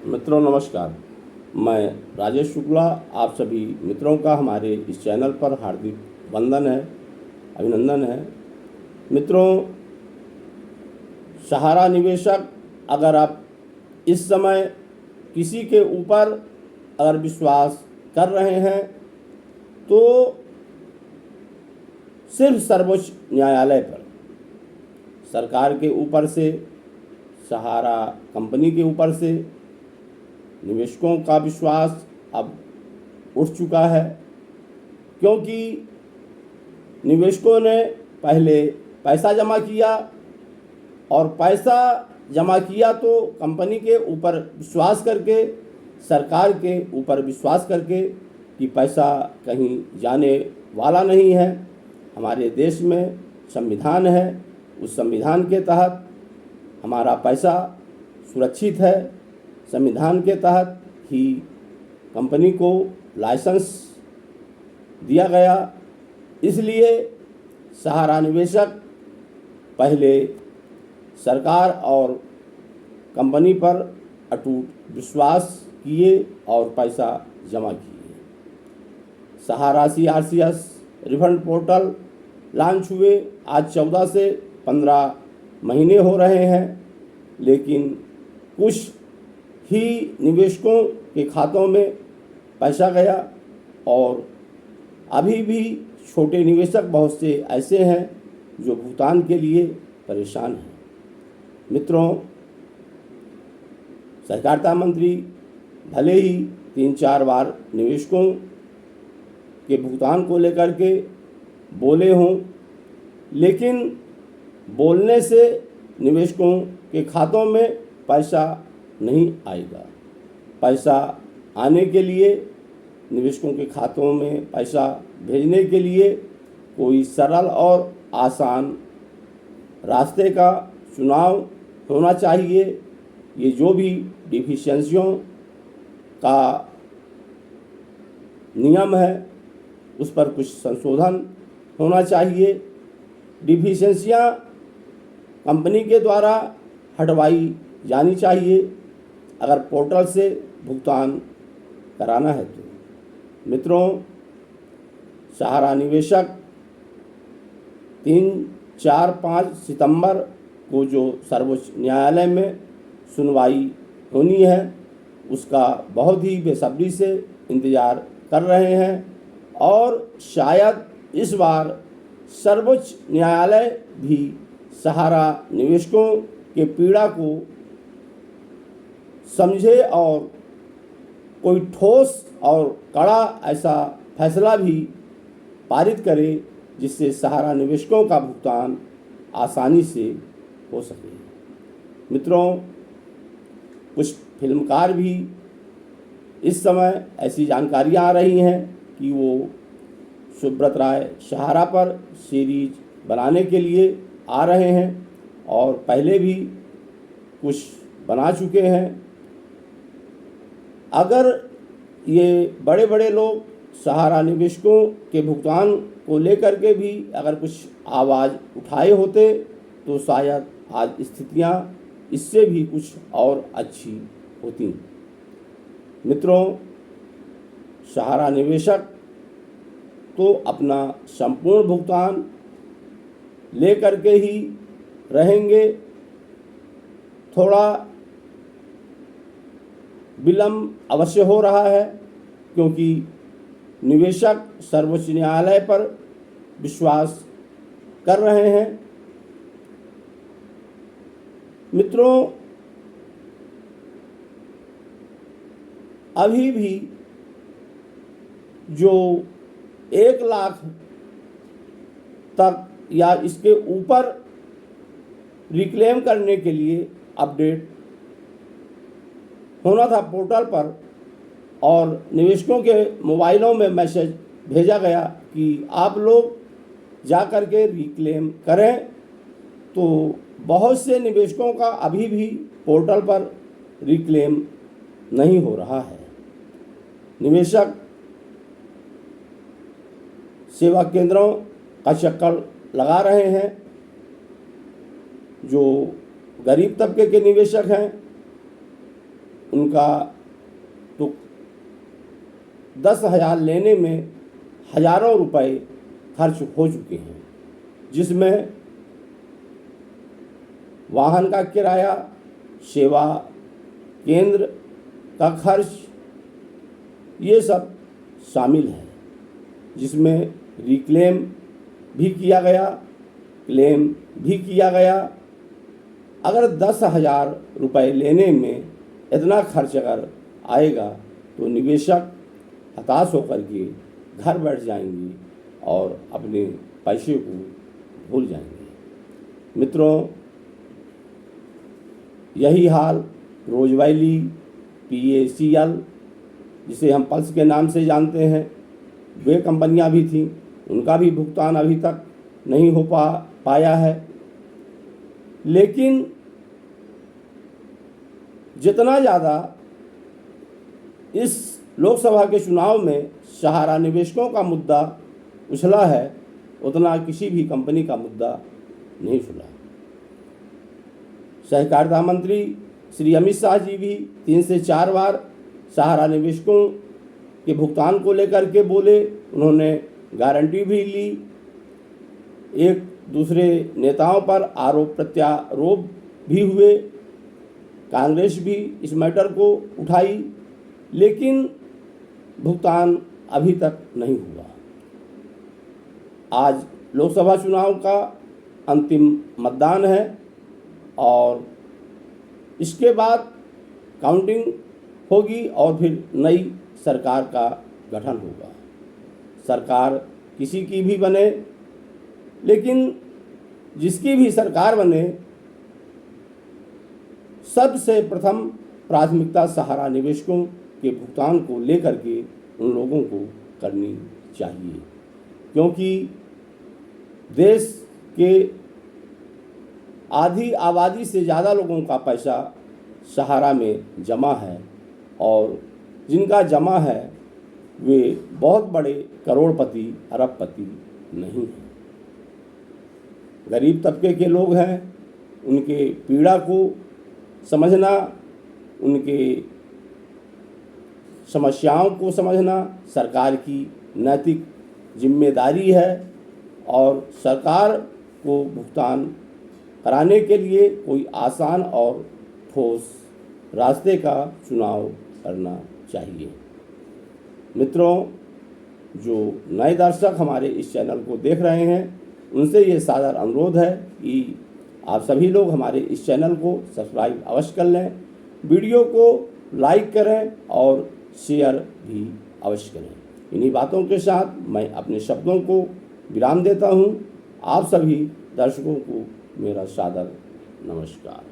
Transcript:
मित्रों नमस्कार। मैं राजेश शुक्ला आप सभी मित्रों का हमारे इस चैनल पर हार्दिक वंदन है, अभिनंदन है। मित्रों, सहारा निवेशक, अगर आप इस समय किसी के ऊपर अगर विश्वास कर रहे हैं तो सिर्फ सर्वोच्च न्यायालय पर, सरकार के ऊपर से, सहारा कंपनी के ऊपर से निवेशकों का विश्वास अब उठ चुका है, क्योंकि निवेशकों ने पहले पैसा जमा किया और पैसा जमा किया तो कंपनी के ऊपर विश्वास करके, सरकार के ऊपर विश्वास करके कि पैसा कहीं जाने वाला नहीं है। हमारे देश में संविधान है, उस संविधान के तहत हमारा पैसा सुरक्षित है। संविधान के तहत ही कंपनी को लाइसेंस दिया गया। इसलिए सहारा निवेशक पहले सरकार और कंपनी पर अटूट विश्वास किए और पैसा जमा किए। सहारा CRCS रिफंड पोर्टल लॉन्च हुए आज 14 से 15 महीने हो रहे हैं, लेकिन कुछ ही निवेशकों के खातों में पैसा गया और अभी भी छोटे निवेशक बहुत से ऐसे हैं जो भुगतान के लिए परेशान हैं। मित्रों, सहकारिता मंत्री भले ही 3-4 बार निवेशकों के भुगतान को लेकर के बोले हों, लेकिन बोलने से निवेशकों के खातों में पैसा नहीं आएगा। पैसा आने के लिए, निवेशकों के खातों में पैसा भेजने के लिए कोई सरल और आसान रास्ते का चुनाव होना चाहिए। ये जो भी डिफिशिएंसियों का नियम है उस पर कुछ संशोधन होना चाहिए। डिफिशिएंसियाँ कंपनी के द्वारा हटवाई जानी चाहिए अगर पोर्टल से भुगतान कराना है तो। मित्रों, सहारा निवेशक 3, 4, 5 सितंबर को जो सर्वोच्च न्यायालय में सुनवाई होनी है उसका बहुत ही बेसब्री से इंतज़ार कर रहे हैं और शायद इस बार सर्वोच्च न्यायालय भी सहारा निवेशकों के पीड़ा को समझे और कोई ठोस और कड़ा ऐसा फैसला भी पारित करे जिससे सहारा निवेशकों का भुगतान आसानी से हो सके। मित्रों, कुछ फिल्मकार भी इस समय ऐसी जानकारियां आ रही हैं कि वो सुब्रत राय सहारा पर सीरीज बनाने के लिए आ रहे हैं और पहले भी कुछ बना चुके हैं। अगर ये बड़े बड़े लोग सहारा निवेशकों के भुगतान को लेकर के भी अगर कुछ आवाज़ उठाए होते तो शायद आज स्थितियां इससे भी कुछ और अच्छी होती। मित्रों, सहारा निवेशक तो अपना संपूर्ण भुगतान लेकर के ही रहेंगे। थोड़ा विलम्ब अवश्य हो रहा है क्योंकि निवेशक सर्वोच्च न्यायालय पर विश्वास कर रहे हैं। मित्रों, अभी भी जो 1 लाख तक या इसके ऊपर रिक्लेम करने के लिए अपडेट होना था पोर्टल पर और निवेशकों के मोबाइलों में मैसेज भेजा गया कि आप लोग जा कर के रिक्लेम करें, तो बहुत से निवेशकों का अभी भी पोर्टल पर रिक्लेम नहीं हो रहा है। निवेशक सेवा केंद्रों का चक्कर लगा रहे हैं। जो गरीब तबके के निवेशक हैं उनका तो 10,000 लेने में हज़ारों रुपए खर्च हो चुके हैं, जिसमें वाहन का किराया, सेवा केंद्र का खर्च, ये सब शामिल है, जिसमें रिक्लेम भी किया गया, क्लेम भी किया गया। अगर 10,000 रुपये लेने में इतना खर्च अगर आएगा तो निवेशक हताश होकर के घर बैठ जाएंगे और अपने पैसे को भूल जाएंगे। मित्रों, यही हाल रोज वैली, PACL, जिसे हम पल्स के नाम से जानते हैं, वे कंपनियां भी थीं, उनका भी भुगतान अभी तक नहीं हो पाया है। लेकिन जितना ज़्यादा इस लोकसभा के चुनाव में सहारा निवेशकों का मुद्दा उछला है, उतना किसी भी कंपनी का मुद्दा नहीं उछला। सहकारिता मंत्री श्री अमित शाह जी भी 3 से 4 बार सहारा निवेशकों के भुगतान को लेकर के बोले, उन्होंने गारंटी भी ली, एक दूसरे नेताओं पर आरोप प्रत्यारोप भी हुए, कांग्रेस भी इस मैटर को उठाई, लेकिन भुगतान अभी तक नहीं हुआ। आज लोकसभा चुनाव का अंतिम मतदान है और इसके बाद काउंटिंग होगी और फिर नई सरकार का गठन होगा। सरकार किसी की भी बने, लेकिन जिसकी भी सरकार बने, सबसे प्रथम प्राथमिकता सहारा निवेशकों के भुगतान को लेकर के उन लोगों को करनी चाहिए, क्योंकि देश के आधी आबादी से ज़्यादा लोगों का पैसा सहारा में जमा है और जिनका जमा है वे बहुत बड़े करोड़पति अरबपति नहीं हैं, गरीब तबके के लोग हैं। उनके पीड़ा को समझना, उनके समस्याओं को समझना सरकार की नैतिक जिम्मेदारी है और सरकार को भुगतान कराने के लिए कोई आसान और ठोस रास्ते का चुनाव करना चाहिए। मित्रों, जो नए दर्शक हमारे इस चैनल को देख रहे हैं, उनसे ये सादर अनुरोध है कि आप सभी लोग हमारे इस चैनल को सब्सक्राइब अवश्य कर लें, वीडियो को लाइक करें और शेयर भी अवश्य करें। इन्हीं बातों के साथ मैं अपने शब्दों को विराम देता हूँ। आप सभी दर्शकों को मेरा सादर नमस्कार।